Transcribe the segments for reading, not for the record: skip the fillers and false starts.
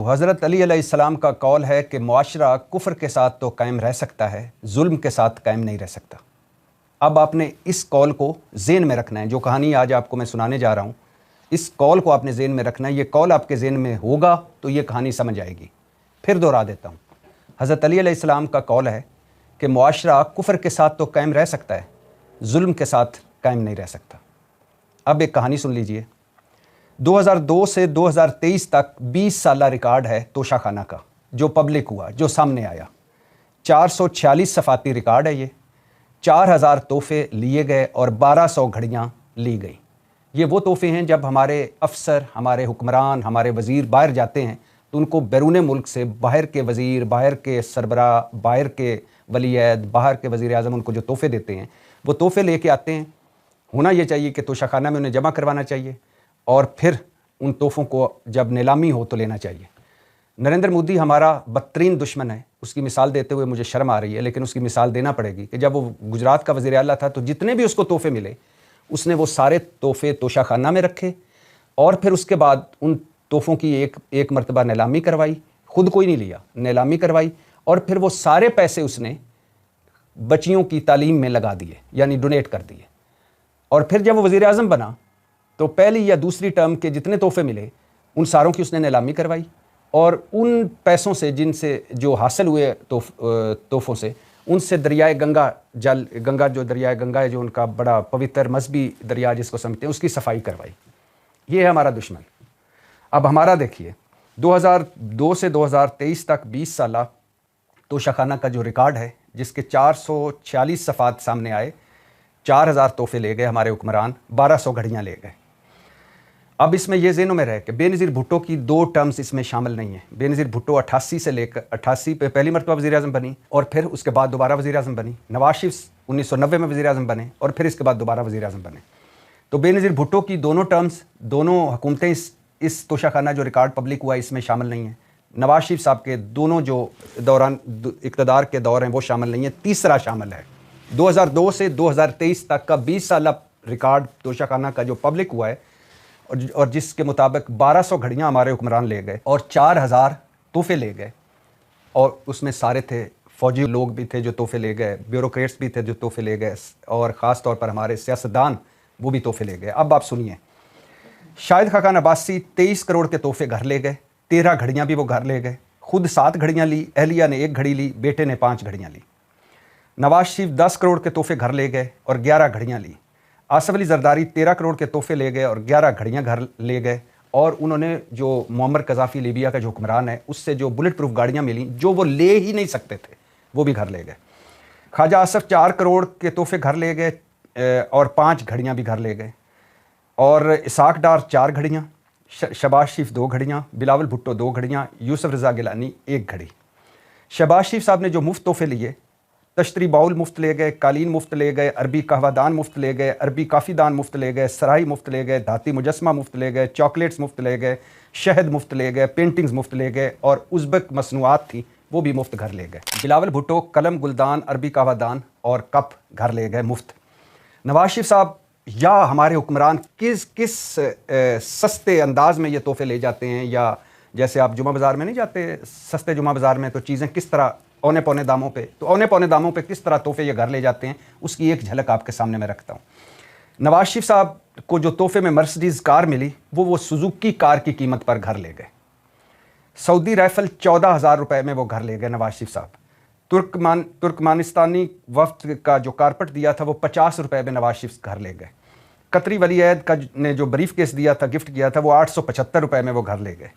حضرت علی علیہ السلام کا قول ہے کہ معاشرہ کفر کے ساتھ تو قائم رہ سکتا ہے، ظلم کے ساتھ قائم نہیں رہ سکتا۔ اب آپ نے اس قول کو ذہن میں رکھنا ہے، جو کہانی آج آپ کو میں سنانے جا رہا ہوں، اس قول کو آپ نے ذہن میں رکھنا ہے۔ یہ قول آپ کے ذہن میں ہوگا تو یہ کہانی سمجھ آئے گی۔ پھر دوہرا دیتا ہوں، حضرت علی علیہ السلام کا قول ہے کہ معاشرہ کفر کے ساتھ تو قائم رہ سکتا ہے، ظلم کے ساتھ قائم نہیں رہ سکتا۔ اب ایک کہانی سن لیجئے۔ 2002 سے 2023 تک 20 سالہ ریکارڈ ہے توشہ خانہ کا، جو پبلک ہوا، جو سامنے آیا۔ 446 صفحاتی ریکارڈ ہے یہ۔ 4000 تحفے لیے گئے اور 1200 گھڑیاں لی گئی۔ یہ وہ تحفے ہیں جب ہمارے افسر، ہمارے حکمران، ہمارے وزیر باہر جاتے ہیں تو ان کو بیرون ملک سے باہر کے وزیر، باہر کے سربراہ، باہر کے ولی عہد، باہر کے وزیر اعظم ان کو جو تحفے دیتے ہیں، وہ تحفے لے کے آتے ہیں۔ ہونا یہ چاہیے کہ توشہ خانہ میں انہیں جمع کروانا چاہیے اور پھر ان تحفوں کو جب نیلامی ہو تو لینا چاہیے۔ نریندر مودی ہمارا بدترین دشمن ہے، اس کی مثال دیتے ہوئے مجھے شرم آ رہی ہے، لیکن اس کی مثال دینا پڑے گی کہ جب وہ گجرات کا وزیر اعلیٰ تھا تو جتنے بھی اس کو تحفے ملے، اس نے وہ سارے تحفے توشہ خانہ میں رکھے اور پھر اس کے بعد ان تحفوں کی ایک مرتبہ نیلامی کروائی، خود کوئی نہیں لیا، نیلامی کروائی اور پھر وہ سارے پیسے اس نے بچیوں کی تعلیم میں لگا دیے، یعنی ڈونیٹ کر دیے۔ اور پھر جب وہ وزیر اعظم بنا تو پہلی یا دوسری ٹرم کے جتنے تحفے ملے ان ساروں کی اس نے نیلامی کروائی اور ان پیسوں سے جن سے جو حاصل ہوئے تحفوں سے، ان سے دریائے گنگا جو دریائے گنگا ہے، جو ان کا بڑا پوتر مذہبی دریا جس کو سمجھتے ہیں، اس کی صفائی کروائی۔ یہ ہے ہمارا دشمن۔ اب ہمارا دیکھیے، 2002 سے 2023 تک 20 سالہ توشہ خانہ کا جو ریکارڈ ہے، جس کے 446 صفحات سامنے آئے، 4000 تحفے لے گئے ہمارے حکمران، 1200 گھڑیاں لے گئے۔ اب اس میں یہ ذہنوں میں رہے کہ بے نظیر بھٹو کی 2 ٹرمز اس میں شامل نہیں ہیں۔ بے نظیر بھٹو 88 پہ پہلی مرتبہ وزیر اعظم بنی اور پھر اس کے بعد دوبارہ وزیر اعظم بنی۔ نواز شریف 1990 میں وزیر اعظم بنے اور پھر اس کے بعد دوبارہ وزیر اعظم بنے۔ تو بے نظیر بھٹو کی دونوں ٹرمز، دونوں حکومتیں اس توشہ خانہ جو ریکارڈ پبلک ہوا اس میں شامل نہیں ہیں۔ نواز شریف صاحب کے دونوں جو دوران اقتدار کے دور ہیں وہ شامل نہیں ہیں۔ تیسرا شامل ہے 2002 سے 2023 تک کا 20 سالہ ریکارڈ توشہ خانہ کا جو پبلک ہوا ہے اور جس کے مطابق 1200 گھڑیاں ہمارے حکمران لے گئے اور 4000 تحفے لے گئے، اور اس میں سارے تھے، فوجی لوگ بھی تھے جو تحفے لے گئے، بیوروکریٹس بھی تھے جو تحفے لے گئے، اور خاص طور پر ہمارے سیاستدان وہ بھی تحفے لے گئے۔ اب آپ سنیے، شاہد خاقان عباسی 23 کروڑ کے تحفے گھر لے گئے، 13 گھڑیاں بھی وہ گھر لے گئے، خود 7 گھڑیاں لی، اہلیہ نے 1 گھڑی لی، بیٹے نے 5 گھڑیاں لی۔ نواز شریف 10 کروڑ کے تحفے گھر لے گئے اور 11 گھڑیاں لی۔ آصف علی زرداری 13 کروڑ کے تحفے لے گئے اور 11 گھڑیاں گھر لے گئے، اور انہوں نے جو معمر قذافی لیبیا کا جو حکمران ہے، اس سے جو بلٹ پروف گاڑیاں ملیں جو وہ لے ہی نہیں سکتے تھے، وہ بھی گھر لے گئے۔ خواجہ آصف 4 کروڑ کے تحفے گھر لے گئے اور 5 گھڑیاں بھی گھر لے گئے، اور اسحاق ڈار 4 گھڑیاں، شہباز شریف 2 گھڑیاں، بلاول بھٹو 2 گھڑیاں، یوسف رضا گیلانی 1 گھڑی۔ شہباز شریف صاحب نے جو مفت تحفے لیے، تشتری باؤل مفت لے گئے، قالین مفت لے گئے، عربی قہوہ دان مفت لے گئے، عربی کافی دان مفت لے گئے، سرائی مفت لے گئے، دھاتی مجسمہ مفت لے گئے، چاکلیٹس مفت لے گئے، شہد مفت لے گئے، پینٹنگز مفت لے گئے، اور ازبک مصنوعات تھی وہ بھی مفت گھر لے گئے۔ بلاول بھٹو قلم، گلدان، عربی قہوہ دان اور کپ گھر لے گئے مفت۔ نواز شریف صاحب یا ہمارے حکمران کس سستے انداز میں یہ تحفے لے جاتے ہیں، یا جیسے آپ جمعہ بازار میں نہیں جاتے، سستے جمعہ بازار میں تو چیزیں کس طرح اونے پونے داموں پہ، تو اونے پونے داموں پہ کس طرح تحفے یہ گھر لے جاتے ہیں، اس کی ایک جھلک آپ کے سامنے میں رکھتا ہوں۔ نواز شریف صاحب کو جو تحفے میں مرسڈیز کار ملی، وہ سوزوکی کار کی قیمت پر گھر لے گئے۔ سعودی رائفل 14,000 روپے میں وہ گھر لے گئے نواز شریف صاحب۔ ترکمانستانی وفد کا جو کارپٹ دیا تھا وہ 50 روپے میں نواز شریف گھر لے گئے۔ قطری ولی عہد نے جو بریف کیس دیا تھا، گفٹ کیا تھا، وہ 875 روپے میں وہ گھر لے گئے،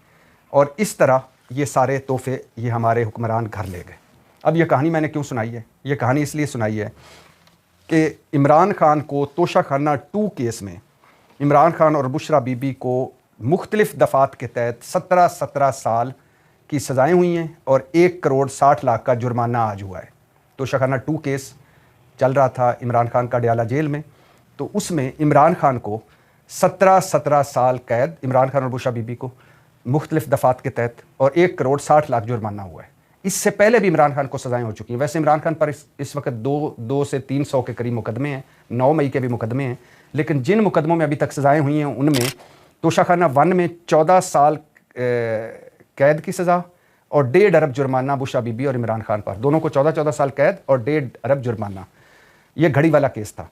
اور اس طرح یہ سارے تحفے یہ ہمارے حکمران گھر لے گئے۔ اب یہ کہانی میں نے کیوں سنائی ہے؟ یہ کہانی اس لیے سنائی ہے کہ عمران خان کو توشہ خانہ 2 کیس میں عمران خان اور بشرا بی بی کو مختلف دفعات کے تحت 17 سال کی سزائیں ہوئی ہیں اور 1 کروڑ 60 لاکھ کا جرمانہ آج ہوا ہے۔ توشہ خانہ 2 کیس چل رہا تھا عمران خان کا ڈیالہ جیل میں، تو اس میں عمران خان کو 17 سال قید، عمران خان اور بشرا بی بی کو مختلف دفعات کے تحت، اور 1 کروڑ 60 لاکھ جرمانہ ہوا ہے۔ اس سے پہلے بھی عمران خان کو سزائیں ہو چکی ہیں۔ ویسے عمران خان پر اس وقت 200 سے 300 کے قریب مقدمے ہیں، 9 مئی کے بھی مقدمے ہیں، لیکن جن مقدموں میں ابھی تک سزائیں ہوئی ہیں ان میں توشہ خانہ 1 میں 14 سال قید کی سزا اور 1.5 ارب جرمانہ بشرا بی بی اور عمران خان پر، دونوں کو 14 سال قید اور 1.5 ارب جرمانہ۔ یہ گھڑی والا کیس تھا۔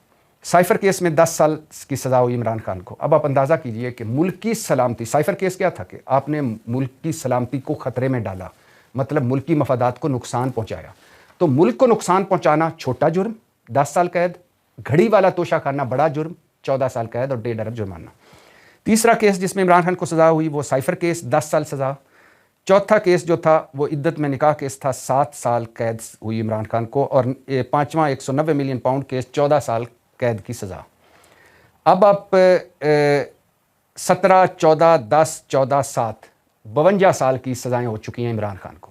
سائفر کیس میں 10 سال کی سزا ہوئی عمران خان کو۔ اب آپ اندازہ کیجئے کہ ملکی سلامتی، سائفر کیس کیا تھا کہ آپ نے ملک کی سلامتی کو خطرے میں ڈالا، مطلب ملکی مفادات کو نقصان پہنچایا۔ تو ملک کو نقصان پہنچانا چھوٹا جرم 10 سال قید، گھڑی والا توشہ خانہ بڑا جرم 14 سال قید اور 1.5 ارب جرمانہ۔ تیسرا کیس جس میں عمران خان کو سزا ہوئی وہ سائفر کیس، 10 سال سزا۔ چوتھا کیس جو تھا وہ عدت میں نکاح کیس تھا، 7 سال قید ہوئی عمران خان کو، اور پانچواں 190 ملین پاؤنڈ کیس 14 سال قید کی سزا۔ اب آپ 17، 14، 10، 14، 7، 52 سال کی سزائیں ہو چکی ہیں عمران خان کو۔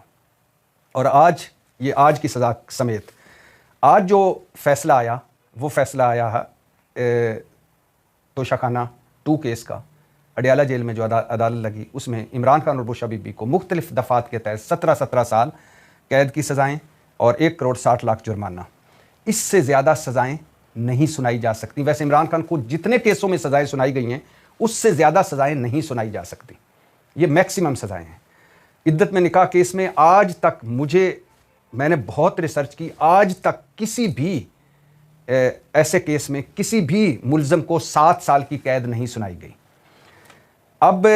اور آج کی سزا سمیت آج جو فیصلہ آیا وہ فیصلہ آیا ہے توشہ خانہ 2 کیس کا، اڈیالہ جیل میں جو عدالت لگی، اس میں عمران خان اور بشرا بی بی کو مختلف دفعات کے تحت 17 سال قید کی سزائیں اور 1.60 کروڑ جرمانہ۔ اس سے زیادہ سزائیں نہیں سنائی جا سکتی۔ ویسے عمران خان کو جتنے کیسوں میں سزائیں سنائی گئی ہیں اس سے زیادہ سزائیں نہیں سنائی جا سکتی، یہ میکسیمم سزائیں ہیں۔ عدت میں نکاح کیس میں آج تک میں نے بہت ریسرچ کی، آج تک کسی بھی ایسے کیس میں کسی بھی ملزم کو 7 سال کی قید نہیں سنائی گئی۔ اب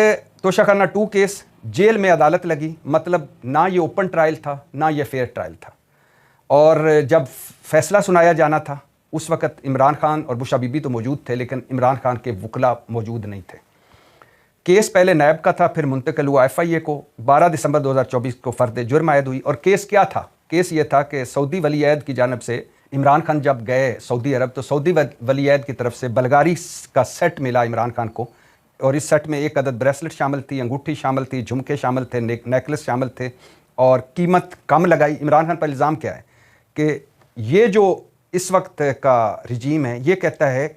توشہ خانہ 2 کیس جیل میں عدالت لگی، مطلب نہ یہ اوپن ٹرائل تھا نہ یہ فیئر ٹرائل تھا، اور جب فیصلہ سنایا جانا تھا اس وقت عمران خان اور بشرا بی بی تو موجود تھے لیکن عمران خان کے وکلاء موجود نہیں تھے۔ کیس پہلے نیب کا تھا، پھر منتقل ہوا FIA کو۔ 12 دسمبر 2024 کو فرد جرم عائد ہوئی، اور کیس کیا تھا؟ کیس یہ تھا کہ سعودی ولی عہد کی جانب سے عمران خان جب گئے سعودی عرب تو سعودی ولی عہد کی طرف سے بلغاری کا سیٹ ملا عمران خان کو، اور اس سیٹ میں 1 عدد بریسلٹ شامل تھی، انگوٹھی شامل تھی، جھمکے شامل تھے، نیکلس شامل تھے، اور قیمت کم لگائی۔ عمران خان پر الزام کیا ہے کہ یہ جو اس وقت کا رجیم ہے یہ کہتا ہے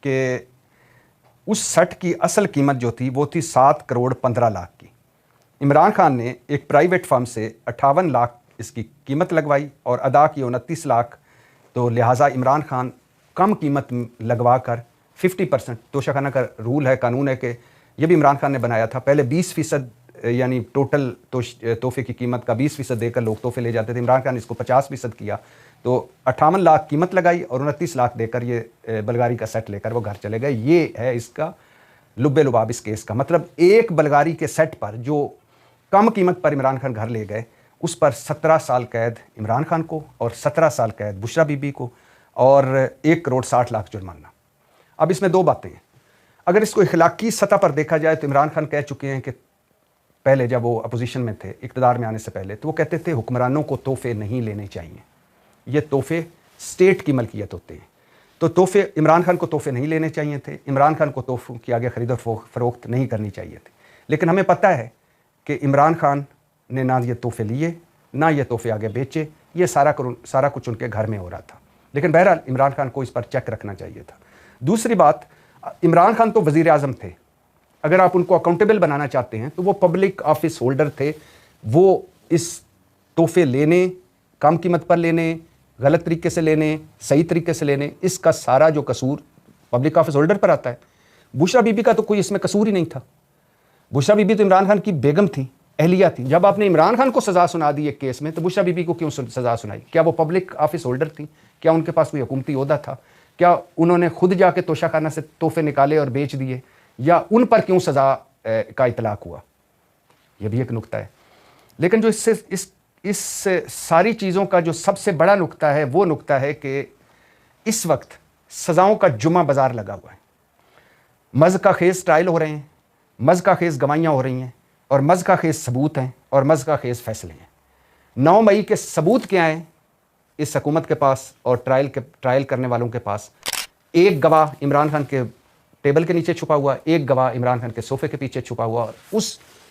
کہ اس سیٹ کی اصل قیمت جو تھی وہ تھی 7 کروڑ 15 لاکھ کی۔ عمران خان نے ایک پرائیویٹ فرم سے 58 لاکھ اس کی قیمت لگوائی اور ادا کی 29 لاکھ، تو لہٰذا عمران خان کم قیمت لگوا کر 50%، توشہ خانہ کا رول ہے، قانون ہے کہ یہ بھی عمران خان نے بنایا تھا، پہلے 20% یعنی ٹوٹل تحفے کی قیمت کا 20% دے کر لوگ تحفے لے جاتے تھے، عمران خان نے اس کو 50% کیا، تو 58 لاکھ قیمت لگائی اور 29 لاکھ دے کر یہ بلغاری کا سیٹ لے کر وہ گھر چلے گئے۔ یہ ہے اس کا لب لباب اس کیس کا، مطلب ایک بلغاری کے سیٹ پر جو کم قیمت پر عمران خان گھر لے گئے اس پر 17 سال قید عمران خان کو اور 17 سال قید بشرا بی بی کو اور 1 کروڑ 60 لاکھ جرمانہ۔ اب اس میں 2 باتیں ہیں، اگر اس کو اخلاقی سطح پر دیکھا جائے تو عمران خان کہہ چکے ہیں کہ پہلے جب وہ اپوزیشن میں تھے، اقتدار میں آنے سے پہلے، تو وہ کہتے تھے حکمرانوں کو تحفے نہیں لینے چاہیے، یہ تحفے اسٹیٹ کی ملکیت ہوتے ہیں، تو تحفے عمران خان کو تحفے نہیں لینے چاہیے تھے، عمران خان کو تحفوں کی آگے خرید اور فروخت نہیں کرنی چاہیے تھی۔ لیکن ہمیں پتہ ہے کہ عمران خان نے نہ یہ تحفے لیے نہ یہ تحفے آگے بیچے، یہ سارا کچھ ان کے گھر میں ہو رہا تھا، لیکن بہرحال عمران خان کو اس پر چیک رکھنا چاہیے تھا۔ دوسری بات، عمران خان تو وزیر اعظم تھے، اگر آپ ان کو اکاؤنٹیبل بنانا چاہتے ہیں تو وہ پبلک آفس ہولڈر تھے، وہ اس تحفے لینے، کم قیمت پر لینے، غلط طریقے سے لینے، صحیح طریقے سے لینے، اس کا سارا جو قصور پبلک آفس ہولڈر پر آتا ہے۔ بشرا بی بی کا تو کوئی اس میں قصور ہی نہیں تھا، بشرا بی بی تو عمران خان کی بیگم تھی، اہلیہ تھی۔ جب آپ نے عمران خان کو سزا سنا دی ایک کیس میں تو بشرا بی بی کو کیوں سزا سنائی؟ کیا وہ پبلک آفس ہولڈر تھی؟ کیا ان کے پاس کوئی حکومتی عہدہ تھا؟ کیا انہوں نے خود جا کے توشہ خانہ سے تحفے نکالے اور بیچ دیے؟ یا ان پر کیوں سزا کا اطلاق ہوا؟ یہ بھی ایک نقطہ ہے۔ لیکن جو اس ساری چیزوں کا جو سب سے بڑا نقطہ ہے وہ نقطہ ہے کہ اس وقت سزاؤں کا جمعہ بازار لگا ہوا ہے، مذکا خیز ٹرائل ہو رہے ہیں، مذکا خیز گواہیاں ہو رہی ہیں، اور مذکا خیز ثبوت ہیں اور مذکا خیز فیصلے ہیں۔ 9 مئی کے ثبوت کیا ہیں اس حکومت کے پاس اور ٹرائل کرنے والوں کے پاس؟ ایک گواہ عمران خان کے ٹیبل کے نیچے چھپا ہوا، ایک گواہ عمران خان کے صوفے کے پیچھے چھپا ہوا، اور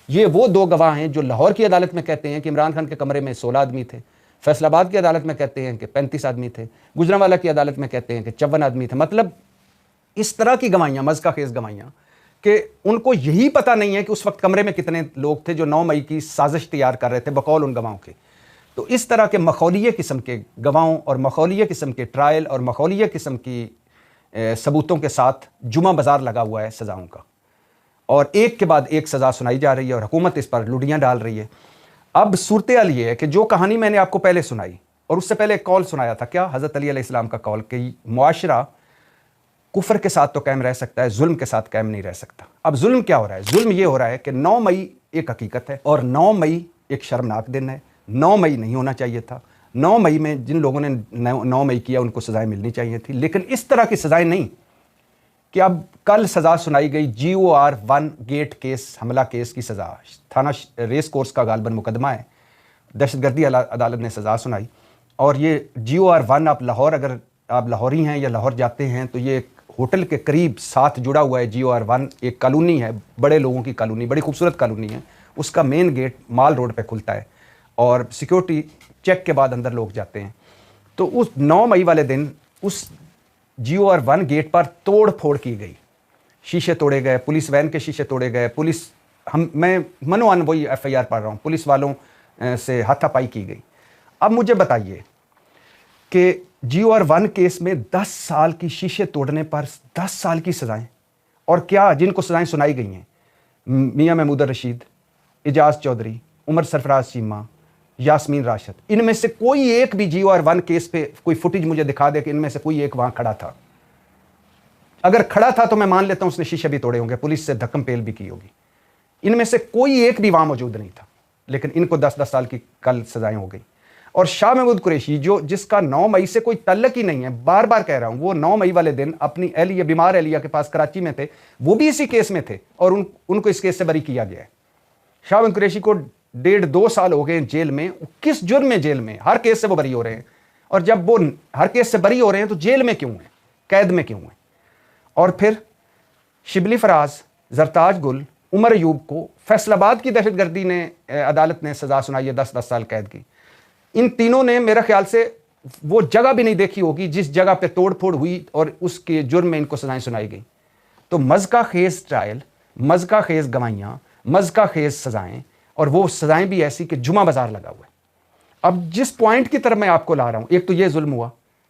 یہ وہ 2 گواہ ہیں جو لاہور کی عدالت میں کہتے ہیں کہ عمران خان کے کمرے میں 16 آدمی تھے، فیصل آباد کی عدالت میں کہتے ہیں کہ 35 آدمی تھے، گجرانوالہ کی عدالت میں کہتے ہیں کہ 54 آدمی تھے۔ مطلب اس طرح کی گواہیاں، مذکا خیز گواہیاں، کہ ان کو یہی پتہ نہیں ہے کہ اس وقت کمرے میں کتنے لوگ تھے جو 9 مئی کی سازش تیار کر رہے تھے بقول ان گواہوں کے۔ تو اس طرح کے مخولیہ قسم کے گواہوں اور مخولیہ قسم کے ٹرائل اور مخولیہ قسم کی ثبوتوں کے ساتھ جمعہ بازار لگا ہوا ہے سزاؤں کا، اور ایک کے بعد ایک سزا سنائی جا رہی ہے اور حکومت اس پر لڈیاں ڈال رہی ہے۔ اب صورتحال یہ ہے کہ جو کہانی میں نے آپ کو پہلے سنائی اور اس سے پہلے ایک قول سنایا تھا، کیا حضرت علی علیہ السلام کا قول کہ معاشرہ کفر کے ساتھ تو قائم رہ سکتا ہے، ظلم کے ساتھ قائم نہیں رہ سکتا۔ اب ظلم کیا ہو رہا ہے؟ ظلم یہ ہو رہا ہے کہ 9 مئی ایک حقیقت ہے اور 9 مئی ایک شرمناک دن ہے۔ 9 مئی نہیں ہونا چاہیے تھا۔ 9 مئی میں جن لوگوں نے 9 مئی کیا ان کو سزائیں ملنی چاہیے تھی، لیکن اس طرح کی سزائیں نہیں کہ اب کل سزا سنائی گئی GOR1 گیٹ کیس، حملہ کیس کی سزا، تھانہ ریس کورس کا غالباً مقدمہ ہے، دہشت گردی عدالت نے سزا سنائی۔ اور یہ GOR1 آپ لاہور، اگر آپ لاہوری ہیں یا لاہور جاتے ہیں تو یہ ایک ہوٹل کے قریب ساتھ جڑا ہوا ہے۔ GOR1 ایک کالونی ہے، بڑے لوگوں کی کالونی، بڑی خوبصورت کالونی ہے۔ اس کا مین گیٹ مال روڈ پہ کھلتا ہے اور سیکیورٹی چیک کے بعد اندر لوگ جاتے ہیں۔ تو اس 9 مئی والے دن اس GOR1 گیٹ پر توڑ پھوڑ کی گئی، شیشے توڑے گئے، پولیس وین کے شیشے توڑے گئے، میں منوان وہی FIR پڑھ رہا ہوں، پولیس والوں سے ہاتھا پائی کی گئی۔ اب مجھے بتائیے کہ GOR1 کیس میں 10 سال کی شیشے توڑنے پر 10 سال کی سزائیں، اور کیا جن کو سزائیں سنائی گئی ہیں، میاں محمود الرشید، اعجاز چودھری، عمر سرفراز چیمہ، یاسمین راشد، ان میں سے کوئی ایک بھی GOR1 کیس پہ کوئی فوٹیج مجھے دکھا دے کہ ان میں سے کوئی ایک وہاں کھڑا تھا۔ اگر کھڑا تھا تو میں مان لیتا ہوں اس نے شیشے بھی توڑے ہوں گے، پولیس سے دھکم پیل بھی کی ہوگی۔ ان میں سے کوئی ایک بھی وہاں موجود نہیں تھا، لیکن ان کو 10 سال کی کل سزائیں ہو گئی۔ اور شاہ محمود قریشی جس کا 9 مئی سے کوئی تعلق ہی نہیں ہے، بار بار کہہ رہا ہوں، وہ 9 مئی والے دن اپنی اہلیہ، بیمار اہلیہ کے پاس کراچی میں تھے، وہ بھی اسی کیس میں تھے اور ان کو اس کیس سے بری کیا گیا ہے۔ شاہ محمود قریشی کو 1.5-2 سال ہو گئے جیل میں۔ کس جرم میں جیل میں؟ ہر کیس سے وہ بری ہو رہے ہیں، اور جب وہ ہر کیس سے بری ہو رہے ہیں تو جیل میں کیوں ہیں، قید میں کیوں ہیں؟ اور پھر شبلی فراز، زرتاج گل، عمر ایوب کو فیصل آباد کی دہشت گردی نے عدالت نے سزا سنائی ہے 10 سال قید کی۔ ان تینوں نے میرا خیال سے وہ جگہ بھی نہیں دیکھی ہوگی جس جگہ پہ توڑ پھوڑ ہوئی اور اس کے جرم میں ان کو سزائیں سنائی گئی۔ تو مذکا خیز ٹرائل، مذکا خیز گواہیاں، مذکا خیز سزائیں، اور وہ سزائیں بھی ایسی کہ جمعہ بازار لگا ہوا ہے۔ اب جس پوائنٹ کی طرف میں آپ کو لا رہا ہوں، ایک تو یہ ظلم ہوا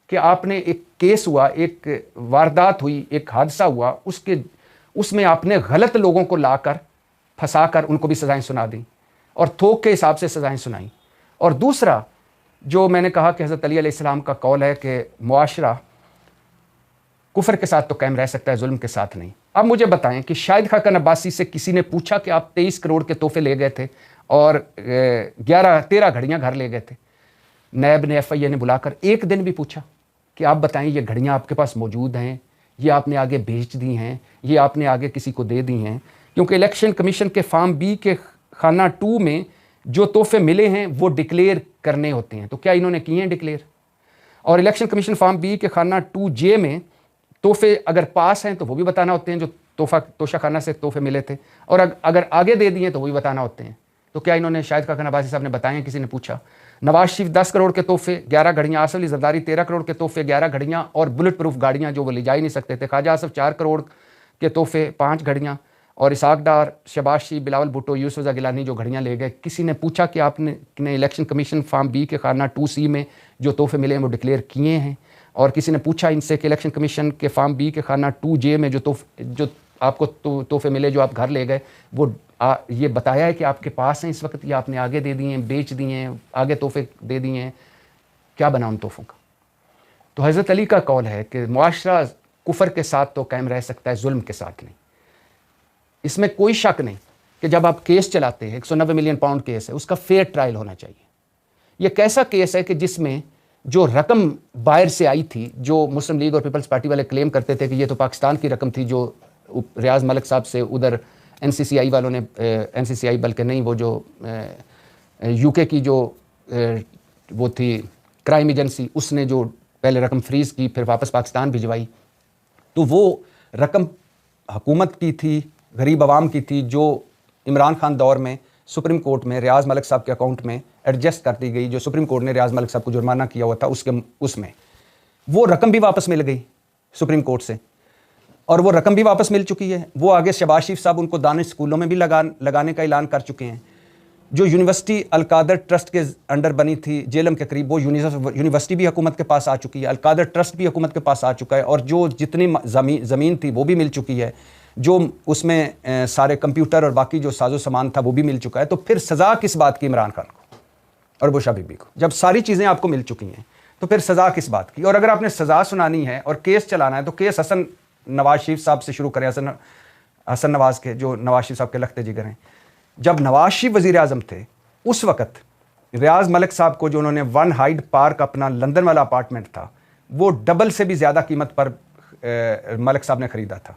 کہ آپ نے ایک کیس ہوا، ایک واردات ہوئی، ایک حادثہ ہوا، اس میں آپ نے غلط لوگوں کو لا کر پھنسا کر ان کو بھی سزائیں سنا دیں اور تھوک کے حساب سے سزائیں سنائیں۔ اور دوسرا جو میں نے کہا کہ حضرت علی علیہ السلام کا قول ہے کہ معاشرہ کفر کے ساتھ تو قائم رہ سکتا ہے، ظلم کے ساتھ نہیں۔ اب مجھے بتائیں کہ شاہد خاقان عباسی سے کسی نے پوچھا کہ آپ 23 کروڑ کے تحفے لے گئے تھے اور 13 گھڑیاں گھر لے گئے تھے؟ نیب نے FIA نے بلا کر ایک دن بھی پوچھا کہ آپ بتائیں یہ گھڑیاں آپ کے پاس موجود ہیں، یہ آپ نے آگے بیچ دی ہیں، یہ آپ نے آگے کسی کو دے دی ہیں؟ کیونکہ الیکشن کمیشن کے فارم B کے خانہ 2 میں جو تحفے ملے ہیں وہ ڈکلیئر کرنے ہوتے ہیں، تو کیا انہوں نے کیے ہیں ڈکلیئر؟ اور الیکشن کمیشن فارم B کے خانہ 2J میں تحفے اگر پاس ہیں تو وہ بھی بتانا ہوتے ہیں، جو توشہ خانہ سے تحفے ملے تھے، اور اگر آگے دے دیے تو وہ بھی بتانا ہوتے ہیں۔ تو کیا انہوں نے شاہد خاقان عباسی صاحب نے بتائے ہیں؟ کسی نے پوچھا؟ نواز شریف 10 کروڑ کے تحفے، 11 گھڑیاں، آصف علی زرداری 13 کروڑ کے تحفے، 11 گھڑیاں اور بلٹ پروف گاڑیاں جو وہ لے جا ہی نہیں سکتے تھے۔ خواجہ آصف 4 کروڑ کے تحفے، 5 گھڑیاں، اور اسحاق ڈار، شہباز شریف، بلاول بھٹو، یوسف رضا گیلانی جو گھڑیاں لے گئے۔ کسی نے پوچھا کہ آپ نے الیکشن کمیشن فارم B کے خانہ 2C میں جو تحفے ملے ہیں وہ ڈکلیئر کیے ہیں؟ اور کسی نے پوچھا ان سے کہ الیکشن کمیشن کے فارم B کے خانہ 2J میں جو آپ کو تحفے ملے جو آپ گھر لے گئے وہ یہ بتایا ہے کہ آپ کے پاس ہیں اس وقت، یا آپ نے آگے دے دیے ہیں، بیچ دیے ہیں، آگے تحفے دے دیے ہیں؟ کیا بنا ان تحفوں کا؟ تو حضرت علی کا قول ہے کہ معاشرہ کفر کے ساتھ تو قائم رہ سکتا ہے، ظلم کے ساتھ نہیں۔ اس میں کوئی شک نہیں کہ جب آپ کیس چلاتے ہیں، 190 ملین پاؤنڈ کیس ہے، اس کا فیئر ٹرائل ہونا چاہیے۔ یہ کیسا کیس ہے کہ جس میں جو رقم باہر سے آئی تھی، جو مسلم لیگ اور پیپلز پارٹی والے کلیم کرتے تھے کہ یہ تو پاکستان کی رقم تھی، جو ریاض ملک صاحب سے ادھر NCCI والوں نے، NCCI بلکہ نہیں، وہ جو UK کی جو وہ تھی کرائم ایجنسی، اس نے جو پہلے رقم فریز کی پھر واپس پاکستان بھجوائی، تو وہ رقم حکومت کی تھی، غریب عوام کی تھی، جو عمران خان دور میں سپریم کورٹ میں ریاض ملک صاحب کے اکاؤنٹ میں ایڈجسٹ کر دی گئی، جو سپریم کورٹ نے ریاض ملک صاحب کو جرمانہ کیا ہوا تھا اس میں وہ رقم بھی واپس مل گئی سپریم کورٹ سے، اور وہ رقم بھی واپس مل چکی ہے۔ وہ آگے شہباز شریف صاحب ان کو دانش اسکولوں میں بھی لگانے کا اعلان کر چکے ہیں۔ جو یونیورسٹی القادر ٹرسٹ کے انڈر بنی تھی جیلم کے قریب، وہ یونیورسٹی بھی حکومت کے پاس آ چکی ہے، القادر ٹرسٹ بھی حکومت کے پاس آ چکا ہے، اور جو جتنی زمین تھی وہ بھی مل چکی ہے۔ جو اس میں سارے کمپیوٹر اور باقی جو ساز و سامان تھا وہ بھی مل چکا ہے، تو پھر سزا کس بات کی عمران خان کو اور بشرا بی بی کو؟ جب ساری چیزیں آپ کو مل چکی ہیں تو پھر سزا کس بات کی؟ اور اگر آپ نے سزا سنانی ہے اور کیس چلانا ہے تو کیس حسن نواز شریف صاحب سے شروع کریں، حسن نواز کے، جو نواز شریف صاحب کے لخت جگر ہیں۔ جب نواز شریف وزیر اعظم تھے اس وقت ریاض ملک صاحب کو جو انہوں نے ون ہائیڈ پارک اپنا لندن والا اپارٹمنٹ تھا وہ ڈبل سے بھی زیادہ قیمت پر ملک صاحب نے خریدا تھا۔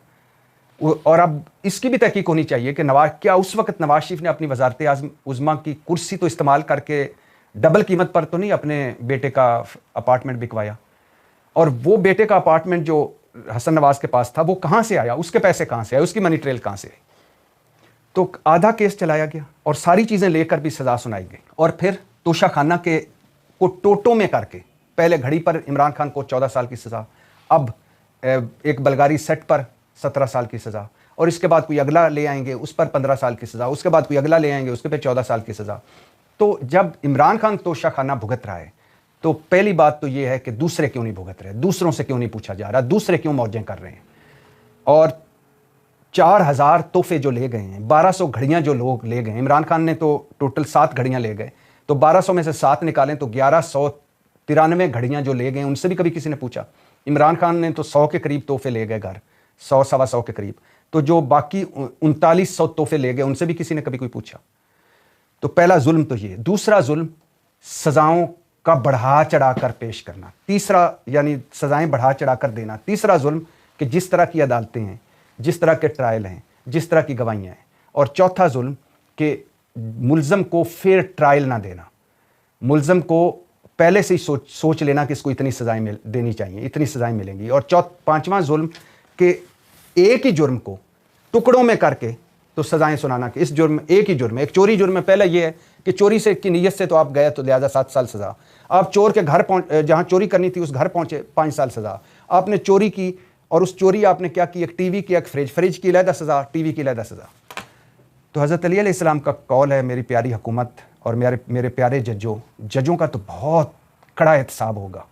اور اب اس کی بھی تحقیق ہونی چاہیے کہ کیا اس وقت نواز شریف نے اپنی وزارت عظمیٰ کی کرسی تو استعمال کر کے ڈبل قیمت پر تو نہیں اپنے بیٹے کا اپارٹمنٹ بکوایا؟ اور وہ بیٹے کا اپارٹمنٹ جو حسن نواز کے پاس تھا وہ کہاں سے آیا؟ اس کے پیسے کہاں سے آئے؟ اس کی منی ٹریل کہاں سے آئی؟ تو آدھا کیس چلایا گیا اور ساری چیزیں لے کر بھی سزا سنائی گئی، اور پھر توشہ خانہ کے کو ٹوٹوں میں کر کے پہلے گھڑی پر عمران خان کو 14 سال کی سزا، اب ایک بلغاری سیٹ پر 17 سال کی سزا، اور اس کے بعد کوئی اگلا لے آئیں گے اس پر 15 سال کی سزا، اس کے بعد کوئی اگلا لے آئیں گے اس کے پہ 14 سال کی سزا۔ تو جب عمران خان توشہ خانہ بھگت رہا ہے تو پہلی بات تو یہ ہے کہ دوسرے کیوں نہیں بھگت رہے، دوسروں سے کیوں نہیں پوچھا جا رہا، دوسرے کیوں موجیں کر رہے ہیں؟ اور 4000 تحفے جو لے گئے ہیں، 1200 گھڑیاں جو لوگ لے گئے ہیں، عمران خان نے تو ٹوٹل 7 گھڑیاں لے گئے، تو 1200 میں سے 7 نکالیں تو 1193 گھڑیاں جو لے گئے ان سے بھی کبھی کسی نے پوچھا؟ عمران خان نے تو 100 کے قریب تحفے لے گئے گھر، 100 سوا 100 کے قریب، تو جو باقی 3900 تحفے لے گئے ان سے بھی کسی نے کبھی کوئی پوچھا؟ تو پہلا ظلم تو یہ، دوسرا ظلم سزاؤں کا بڑھا چڑھا کر پیش کرنا، تیسرا یعنی سزائیں بڑھا چڑھا کر دینا، تیسرا ظلم کہ جس طرح کی عدالتیں ہیں، جس طرح کے ٹرائل ہیں، جس طرح کی گواہیاں ہیں، اور چوتھا ظلم کہ ملزم کو فیئر ٹرائل نہ دینا، ملزم کو پہلے سے ہی سوچ لینا کہ اس کو اتنی سزائیں دینی چاہیے، اتنی سزائیں ملیں گی، اور پانچواں ظلم کہ ایک ہی جرم کو ٹکڑوں میں کر کے تو سزائیں سنانا کہ اس جرم ایک ہی جرم ہے، ایک چوری جرم میں پہلا یہ ہے کہ چوری سے کی نیت سے تو آپ گئے تو لہذا 7 سال سزا، آپ چور کے گھر جہاں چوری کرنی تھی اس گھر پہنچے 5 سال سزا، آپ نے چوری کی اور اس چوری آپ نے کیا کی، ایک ٹی وی کی، ایک فریج کی علیحدہ سزا، ٹی وی کی علیحدہ سزا۔ تو حضرت علی علیہ السلام کا قول ہے، میری پیاری حکومت اور میرے پیارے ججوں کا تو بہت کڑا احتساب ہوگا،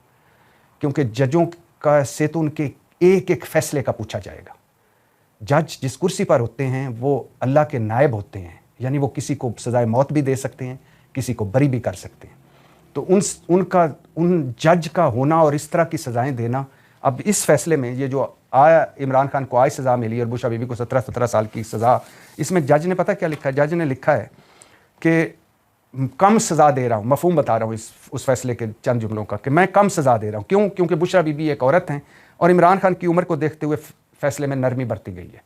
کیونکہ ججوں کا سے تو ان کے ایک ایک فیصلے کا پوچھا جائے گا۔ جج جس کرسی پر ہوتے ہیں وہ اللہ کے نائب ہوتے ہیں، یعنی وہ کسی کو سزائے موت بھی دے سکتے ہیں، کسی کو بری بھی کر سکتے ہیں۔ تو ان جج کا ہونا اور اس طرح کی سزائیں دینا، اب اس فیصلے میں یہ جو آیا عمران خان کو آج سزا ملی اور بشرا بی بی کو 17 سال کی سزا، اس میں جج نے پتہ کیا لکھا ہے؟ جج نے لکھا ہے کہ کم سزا دے رہا ہوں، مفہوم بتا رہا ہوں اس فیصلے کے چند جملوں کا، کہ میں کم سزا دے رہا ہوں۔ کیوں؟ کیونکہ بشرا بی بی ایک عورت ہیں اور عمران خان کی عمر کو دیکھتے ہوئے فیصلے میں نرمی برتی گئی ہے،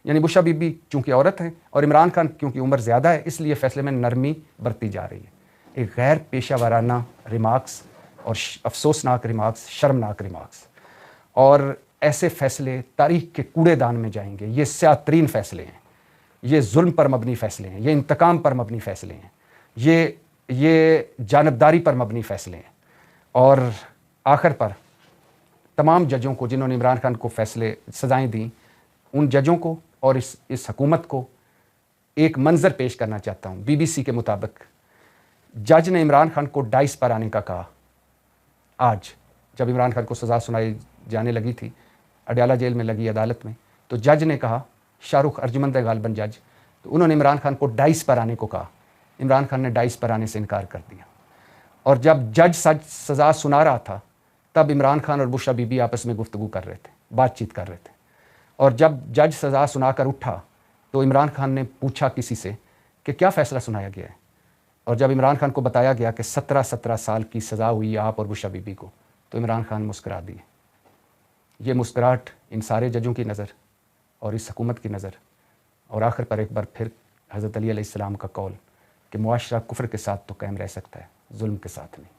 یعنی بشرا بی بی چونکہ عورت ہیں اور عمران خان کیونکہ عمر زیادہ ہے اس لیے فیصلے میں نرمی برتی جا رہی ہے۔ ایک غیر پیشہ ورانہ ریمارکس اور افسوسناک ریمارکس، شرمناک ریمارکس، اور ایسے فیصلے تاریخ کے کوڑے دان میں جائیں گے۔ یہ سیاہ ترین فیصلے ہیں، یہ ظلم پر مبنی فیصلے ہیں، یہ انتقام پر مبنی فیصلے ہیں، یہ جانبداری پر مبنی فیصلے ہیں۔ اور آخر پر تمام ججوں کو جنہوں نے عمران خان کو سزائیں دیں، ان ججوں کو اور اس حکومت کو ایک منظر پیش کرنا چاہتا ہوں۔ BBC کے مطابق جج نے عمران خان کو ڈائس پر آنے کا کہا۔ آج جب عمران خان کو سزا سنائی جانے لگی تھی اڈیالہ جیل میں لگی عدالت میں، تو جج نے کہا، شاہ رخ ارجمند ہے غالباً جج، تو انہوں نے عمران خان کو ڈائس پر آنے کو کہا۔ عمران خان نے ڈائس پر آنے سے انکار کر دیا، اور جب جج سزا سنا رہا تھا تب عمران خان اور بشرا بی بی آپس میں گفتگو کر رہے تھے، بات چیت کر رہے تھے، اور جب جج سزا سنا کر اٹھا تو عمران خان نے پوچھا کسی سے کہ کیا فیصلہ سنایا گیا ہے، اور جب عمران خان کو بتایا گیا کہ 17 سال کی سزا ہوئی آپ اور بشرا بی بی کو، تو عمران خان مسکرا دیے۔ یہ مسکراہٹ ان سارے ججوں کی نظر اور اس حکومت کی نظر، اور آخر پر ایک بار پھر حضرت علی علیہ السلام کا قول کہ معاشرہ کفر کے ساتھ تو قائم رہ سکتا ہے، ظلم کے ساتھ نہیں۔